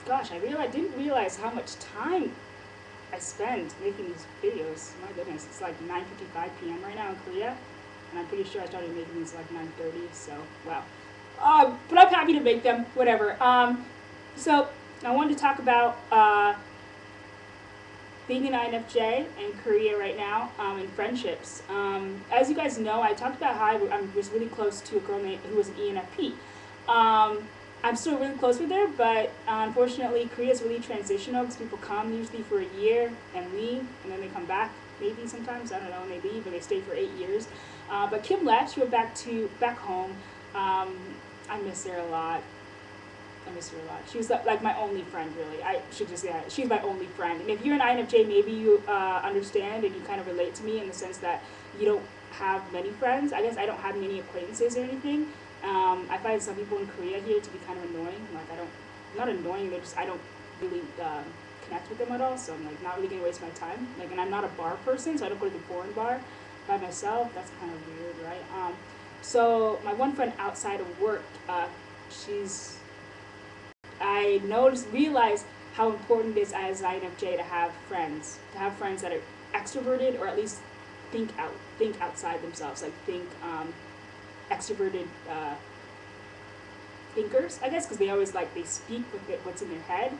gosh, I didn't realize how much time I spend making these videos. My goodness, it's like 9:55 p.m. right now in Korea, and I'm pretty sure I started making these like 9:30. So wow. But I'm happy to make them. Whatever. So I wanted to talk about being an INFJ in Korea right now, and friendships. As you guys know, I talked about how I was really close to a girl who was an ENFP. I'm still really close with her, but unfortunately, Korea is really transitional because people come usually for a year and leave, and then they come back. Maybe sometimes, I don't know, and they leave, but they stay for 8 years. But Kim left. She went back home. I miss her a lot. I miss her a lot. She was like my only friend, really. I should just say that. She's my only friend. And if you're an INFJ, maybe you understand and you kind of relate to me in the sense that you don't have many friends. I guess I don't have many acquaintances or anything. I find some people in Korea here to be kind of annoying. Like not annoying. I don't really connect with them at all. So I'm like not really gonna waste my time. Like, and I'm not a bar person, so I don't go to the foreign bar by myself. That's kind of weird, right? So my one friend outside of work, I realized how important it is as an INFJ to have friends that are extroverted or at least think outside themselves, like extroverted thinkers, I guess, because they always they speak with what's in their head.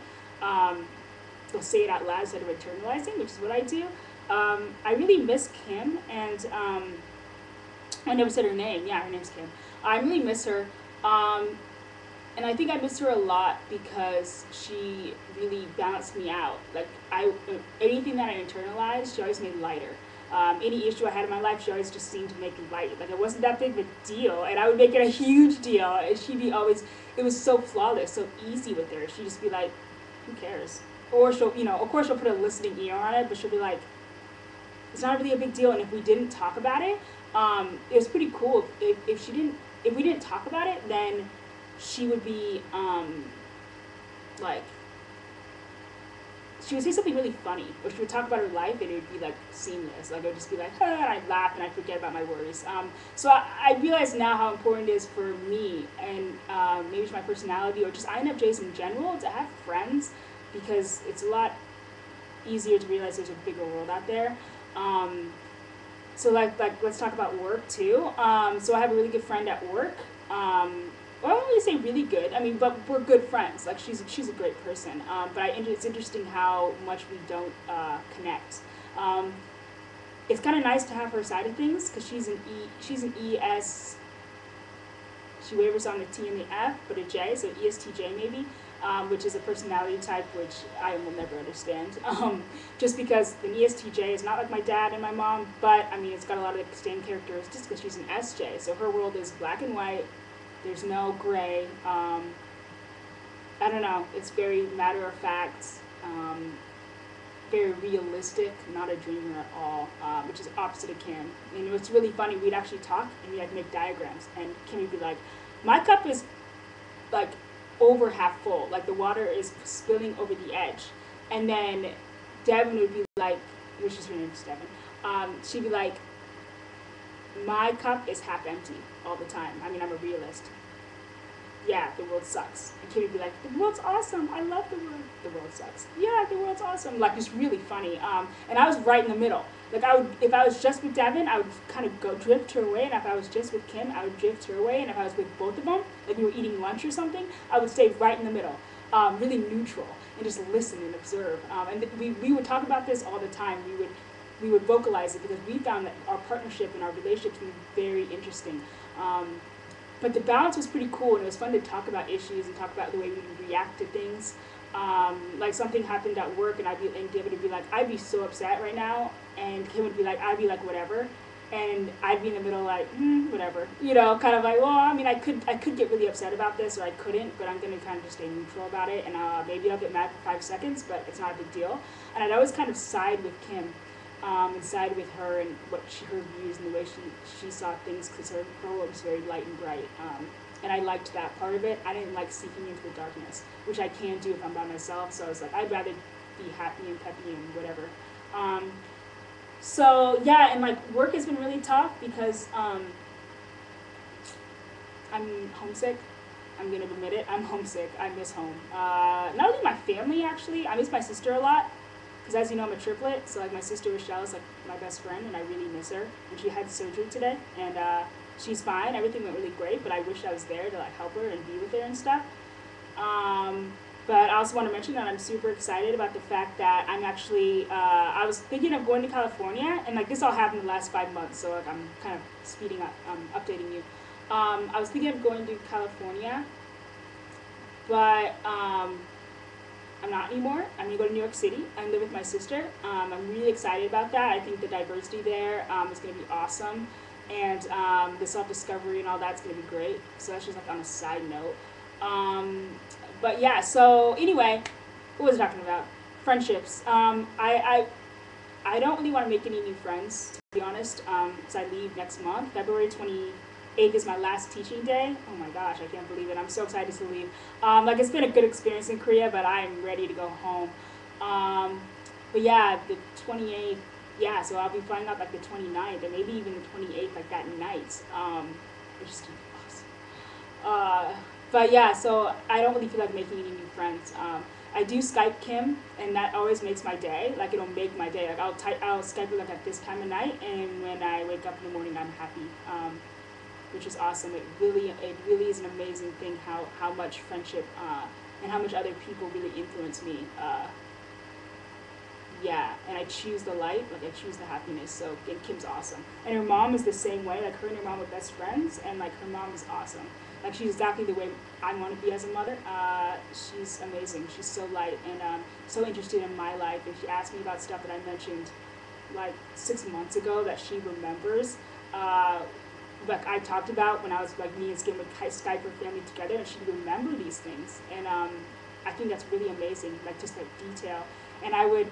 They'll say it out loud instead of internalizing, which is what I do. I really miss Kim, and I never said her name. Yeah, her name's Kim. I really miss her. And I think I missed her a lot because she really balanced me out. Like anything that I internalized, she always made lighter. Any issue I had in my life, she always just seemed to make it light. Like it wasn't that big of a deal, and I would make it a huge deal. And she'd be always, it was so flawless, so easy with her. She'd just be like, who cares? Or she'll, of course she'll put a listening ear on it, but she'll be like, it's not really a big deal. And if we didn't talk about it, it was pretty cool. If we didn't talk about it, then she would be she would say something really funny, or she would talk about her life, and it would be like seamless. Like I would just be like, and I'd laugh and I'd forget about my worries. So I realize now how important it is for me, and maybe it's my personality or just INFJs in general, to have friends, because it's a lot easier to realize there's a bigger world out there. So let's talk about work too. So I have a really good friend at work. Well, I don't really say really good. I mean, but we're good friends. Like she's a great person. But it's interesting how much we don't connect. It's kind of nice to have her side of things because she's an ES. She wavers on the T and the F, but a J, so ESTJ maybe, which is a personality type which I will never understand. Just because an ESTJ is not like my dad and my mom, but I mean it's got a lot of the same characteristics because she's an SJ. So her world is black and white. There's no gray. I don't know. It's very matter of fact, very realistic, not a dreamer at all, which is opposite of Kim. And it's really funny. We'd actually talk and we'd make diagrams, and Kim would be like, "My cup is like over half full. Like the water is spilling over the edge," and then Devin would be like, which is her name is Devin. She'd be like, "My cup is half empty all the time. I mean, I'm a realist. Yeah, the world sucks." And Kim would be like, "The world's awesome. I love the world. The world sucks. Yeah, the world's awesome." Like, it's really funny. And I was right in the middle. Like, if I was just with Devin, I would kind of drift her away. And if I was just with Kim, I would drift her away. And if I was with both of them, like we were eating lunch or something, I would stay right in the middle, really neutral, and just listen and observe. And we would talk about this all the time. We would vocalize it because we found that our partnership and our relationships were very interesting. But the balance was pretty cool, and it was fun to talk about issues and talk about the way we react to things. Like something happened at work, and David would be like, "I'd be so upset right now," and Kim would be like, "I'd be like, whatever," and I'd be in the middle like, whatever, kind of like, well, I mean, I could get really upset about this, or I couldn't, but I'm gonna kind of just stay neutral about it, and maybe I'll get mad for 5 seconds, but it's not a big deal. And I'd always kind of side with Kim. And side with her and her views and the way she saw things, because her world was very light and bright. And I liked that part of it. I didn't like seeking into the darkness, which I can do if I'm by myself. So I was like, I'd rather be happy and peppy and whatever. So yeah, and like work has been really tough because I'm homesick. I'm gonna admit it. I'm homesick. I miss home. Not only my family actually. I miss my sister a lot. Because as you know, I'm a triplet. So like my sister Rochelle is like my best friend, and I really miss her. And she had surgery today, and she's fine. Everything went really great. But I wish I was there to like help her and be with her and stuff. But I also want to mention that I'm super excited about the fact that I'm actually, I was thinking of going to California, and like this all happened in the last 5 months, so like I'm kind of speeding up, updating you. I was thinking of going to California, but I'm not anymore. I'm gonna go to New York City and live with my sister. I'm really excited about that. I think the diversity there is gonna be awesome, and the self-discovery and all that's gonna be great. So that's just like on a side note. But yeah, so anyway, what was I talking about? Friendships. I don't really want to make any new friends, to be honest, because I leave next month. February 28th is my last teaching day. Oh my gosh, I can't believe it. I'm so excited to leave. Like, it's been a good experience in Korea, but I'm ready to go home. But yeah, the 28th, yeah, so I'll be flying out like the 29th, and maybe even the 28th, like that night, which is awesome. But yeah, so I don't really feel like making any new friends. I do Skype Kim, and that always makes my day. Like, it'll make my day. Like, I'll Skype her like at this time of night, and when I wake up in the morning, I'm happy, which is awesome. It really is an amazing thing how much friendship and how much other people really influence me. Yeah, and I choose the light, like I choose the happiness. So and Kim's awesome, and her mom is the same way. Like, her and her mom are best friends, and like her mom is awesome. Like, she's exactly the way I want to be as a mother. She's amazing. She's so light and so interested in my life. And she asked me about stuff that I mentioned like 6 months ago that she remembers. Like I talked about when I was like me and Skim would Skype her family together, and she'd remember these things. And I think that's really amazing. Like, just like detail. And I would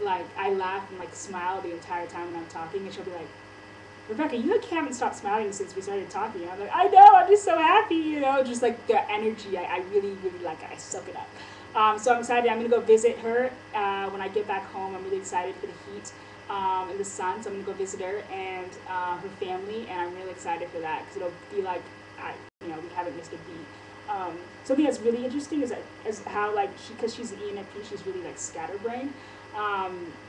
I laugh and like smile the entire time when I'm talking, and she'll be like, Rebecca, you like haven't stopped smiling since we started talking. And I'm like, I know, I'm just so happy, you know, just like the energy. I really like it. I soak it up. So I'm excited. I'm going to go visit her when I get back home. I'm really excited for the heat and the sun. So I'm going to go visit her and her family, and I'm really excited for that because it'll be like, we haven't missed a beat. Something that's really interesting is how like because she's an ENFP, she's really like scatterbrained.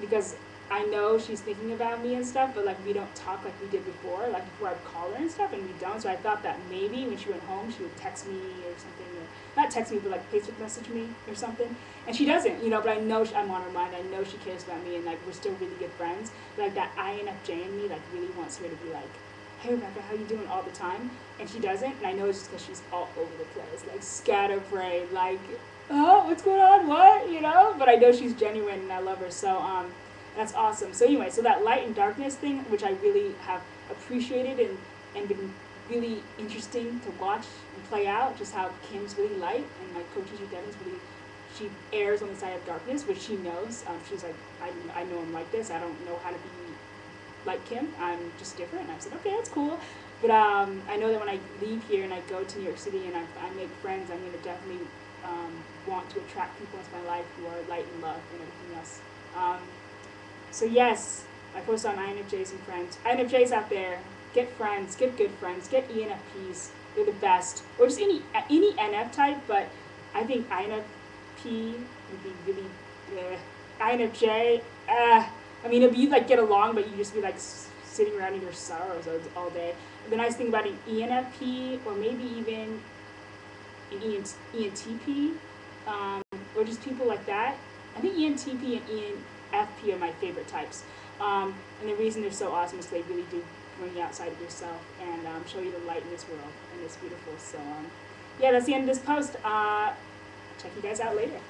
Because I know she's thinking about me and stuff, but like we don't talk like we did before. Like before I'd call her and stuff, and we don't. So I thought that maybe when she went home, she would text me or something, or not text me, but like Facebook message me or something. And she doesn't, but I know I'm on her mind. I know she cares about me, and like we're still really good friends. But like that INFJ in me, like really wants her to be like, hey Rebecca, how you doing all the time? And she doesn't, and I know it's just because she's all over the place, like scatterbrained, like, oh, what's going on, what, But I know she's genuine, and I love her, so, that's awesome. So anyway, so that light and darkness thing, which I really have appreciated and been really interesting to watch and play out, just how Kim's really light, and my co-teacher Devin's really, she errs on the side of darkness, which she knows. She's like, I know I'm like this, I don't know how to be like Kim, I'm just different. And I said, okay, that's cool. But I know that when I leave here and I go to New York City and I make friends, I'm going to definitely want to attract people into my life who are light and love and everything else. So yes, I post on INFJs and friends. INFJs out there, get friends, get good friends, get ENFPs. They're the best. Or just any NF type, but I think INFP would be really, INFJ, I mean, if you like get along, but you just be like sitting around in your sorrows all day. The nice thing about an ENFP, or maybe even an ENTP, or just people like that, I think ENTP and ENFP are my favorite types. And the reason they're so awesome is they really do bring you outside of yourself and show you the light in this world, and it's beautiful. So yeah, that's the end of this post. Check you guys out later.